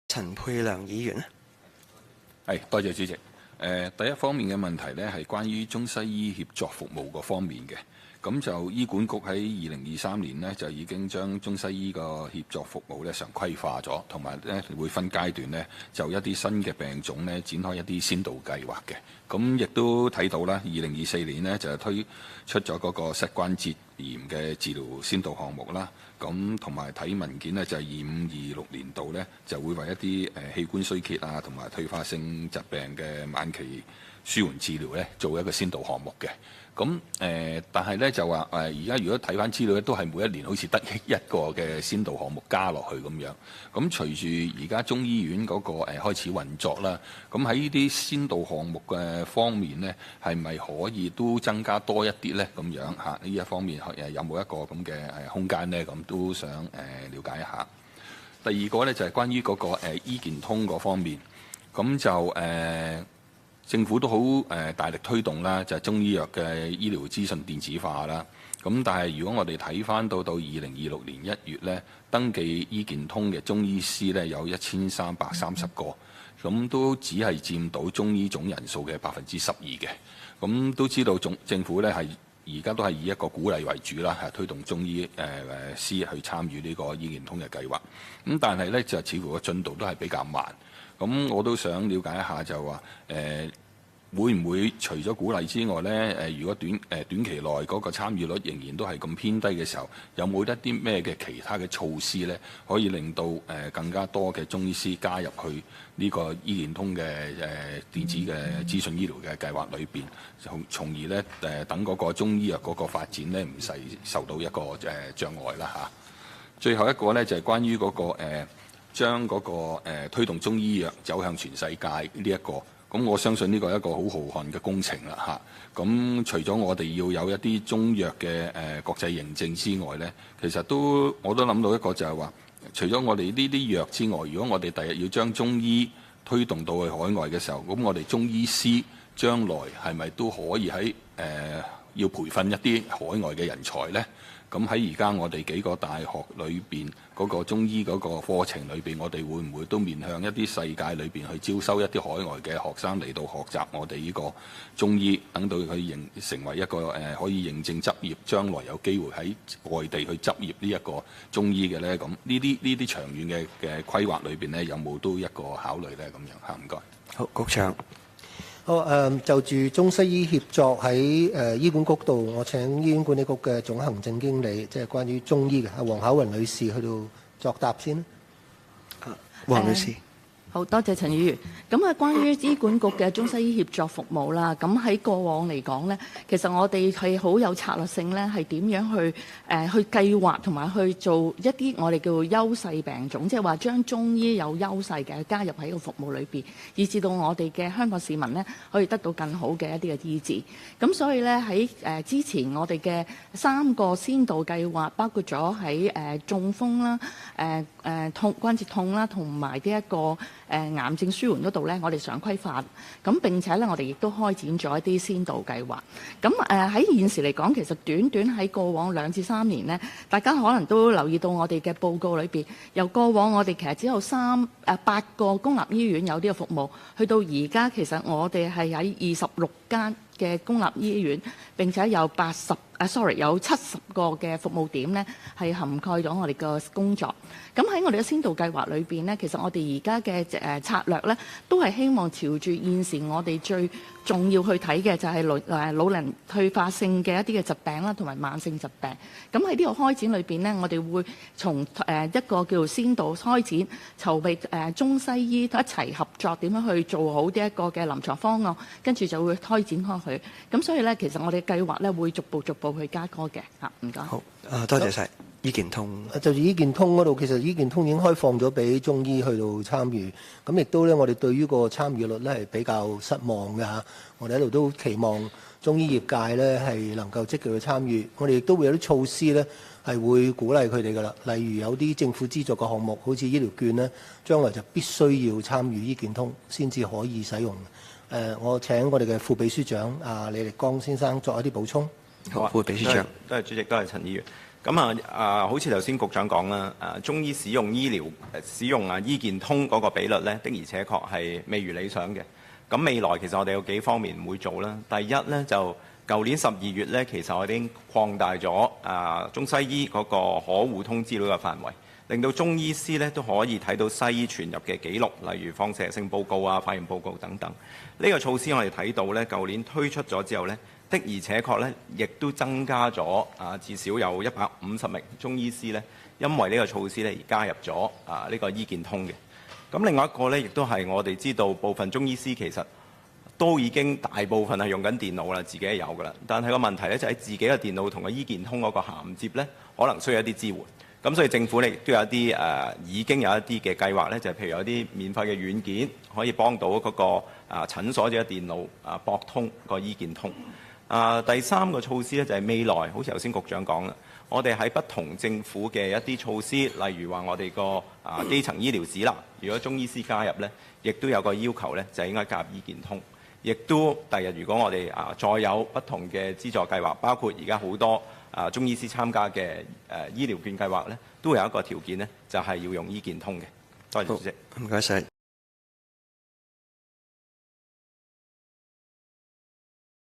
陳沛良議員係，多謝主席。第一方面嘅問題呢，係關於中西醫協作服務嗰方面嘅。咁就醫管局喺2023年呢，就已經將中西醫個協作服務呢常規化咗，同埋呢會分階段呢，就一啲新嘅病種呢展開一啲先導計劃嘅。咁亦都睇到啦，2024年呢，就推出咗嗰個膝關節炎嘅治療先導項目啦。咁同埋睇文件呢，就係25-26年度呢，就會為一啲器官衰竭啊，同埋退化性疾病嘅晚期舒緩治療呢，做一個先導項目嘅。咁但係咧就話而家如果睇翻資料咧，都係每一年好似得一個嘅先導項目加落去咁樣。咁隨住而家中醫院嗰個開始運作啦，咁喺呢啲先導項目嘅方面呢，係咪可以都增加多一啲呢？咁樣嚇呢一方面有冇一個咁嘅空間呢？咁都想了解一下。第二個呢，就係關於嗰個醫健通嗰方面，咁就政府都好大力推動啦，就係中醫藥嘅醫療資訊電子化啦。咁但係如果我哋睇翻到2026年1月呢，登記醫健通嘅中醫師呢有1330個，咁都只係佔到中醫總人數嘅12%嘅。咁都知道政府呢係而家都係以一個鼓勵為主啦，係推動中醫師去參與呢個醫健通嘅計劃。咁但係呢，就似乎個進度都係比較慢。咁我都想了解一下就話會唔會除咗鼓勵之外呢？如果短期內嗰個參與率仍然都係咁偏低嘅時候，有冇一啲咩嘅其他嘅措施呢？可以令到更加多嘅中醫師加入去呢個醫健通嘅電子嘅資訊醫療嘅計劃裏邊，從而呢等嗰個中醫藥嗰個發展呢唔使受到一個障礙啦嚇。最後一個呢，就係關於嗰個將嗰個推動中醫藥走向全世界呢一個，咁我相信呢個係一個好浩瀚嘅工程啦嚇。咁除咗我哋要有一啲中藥嘅國際認證之外呢，其實我都諗到一個就係話，除咗我哋呢啲藥之外，如果我哋第日要將中醫推動到去海外嘅時候，咁我哋中醫師將來係咪都可以喺要培訓一啲海外嘅人才呢？咁喺而家我哋幾個大學裏邊嗰個中醫嗰個課程裏邊，我哋會唔會都面向一啲世界裏邊去招收一啲海外嘅學生嚟到學習我哋呢個中醫，等到佢成為一個可以認證執業，將來有機會喺外地去執業呢一個中醫嘅呢？咁呢啲長遠嘅規劃裏邊呢，有冇都一個考慮呢？咁樣嚇，唔該。好，局長。好，就住中西醫協作喺醫管局度，我請醫院管理局嘅總行政經理，即係關於中醫嘅黃巧雲女士去到作答先啦。黃女士。好多謝陳議員。咁啊，關於醫管局嘅中西醫協作服務啦，咁喺過往嚟講呢，其實我哋係好有策略性呢，係點樣去計劃同埋去做一啲我哋叫做優勢病種，即係話將中醫有優勢嘅加入喺個服務裏邊，以至到我哋嘅香港市民呢可以得到更好嘅一啲嘅醫治。咁所以呢，喺之前我哋嘅3個先導計劃，包括咗喺中風啦、關節痛啦，同埋呢一個癌症舒緩嗰度呢，我哋常規化。咁並且呢，我哋亦都開展咗一啲先導計劃。咁喺現時嚟講，其實短喺過往2至3年呢，大家可能都留意到我哋嘅報告裏邊，由過往我哋其實只有8個公立醫院有呢個服務，去到而家其實我哋係喺26間嘅公立醫院，並且有有70個嘅服務點呢，係涵蓋咗我哋嘅工作。咁喺我哋嘅先導計劃裏邊呢，其實我哋而家嘅策略呢，都係希望朝住現時我哋最重要去睇嘅就係老齡退化性嘅一啲嘅疾病啦，同埋慢性疾病。咁喺呢個開展裏邊呢，我哋會從一個叫做先導開展，籌備中西醫一齊合作點樣去做好呢一個嘅臨床方案，跟住就會開展開去。咁所以呢，其實我哋計劃呢會逐步去加多嘅嚇。唔該。好，多謝晒。醫健通就住醫健通嗰度，其實醫健通已經開放咗俾中醫去到參與，咁亦都咧，我哋對於個參與率咧係比較失望嘅嚇。我哋喺度都期望中醫業界咧係能夠積極去參與，我哋亦都會有啲措施咧係會鼓勵佢哋噶啦，例如有啲政府資助嘅項目，好似醫療券咧，將來就必須要參與醫健通先至可以使用。我請我哋嘅副秘書長李力剛先生作一啲補充。好，副秘書長。多謝主席，多謝陳議員。咁好似頭先局長講啦，中醫使用醫健通嗰個比率呢，的而且確係未如理想嘅。咁未來其實我哋有幾方面會做啦。第一呢，就舊年12月呢，其實我哋已經擴大咗中西醫嗰個可互通資料嘅範圍，令到中醫師呢都可以睇到西醫傳入嘅記錄，例如放射性報告啊、化驗報告等等。呢個措施我哋睇到呢，舊年推出咗之後呢，的而且確呢，亦都增加咗至少有150名中醫師呢，因為呢個措施呢而加入咗呢個醫健通嘅。咁另外一個呢，亦都係我哋知道部分中醫師其實都已經大部分係用緊電腦啦，自己係有㗎啦。但係個問題呢，就係自己嘅電腦同個醫健通嗰個銜接呢，可能需要一啲支援。咁所以政府呢亦都有一啲已經有一啲嘅計劃呢，就係譬如有啲免費嘅軟件可以幫到嗰個診所嘅電腦駁通個醫健通。第三個措施呢，就係未來，好似頭先局長講啦，我哋喺不同政府嘅一啲措施，例如話我哋個基層醫療指南，如果中醫師加入呢，亦都有個要求呢，就應該加入醫健通。亦都第日如果我哋再有不同嘅資助計劃，包括而家好多中醫師參加嘅醫療券計劃呢，都會有一個條件呢，就係要用醫健通嘅。多謝主席。唔該晒。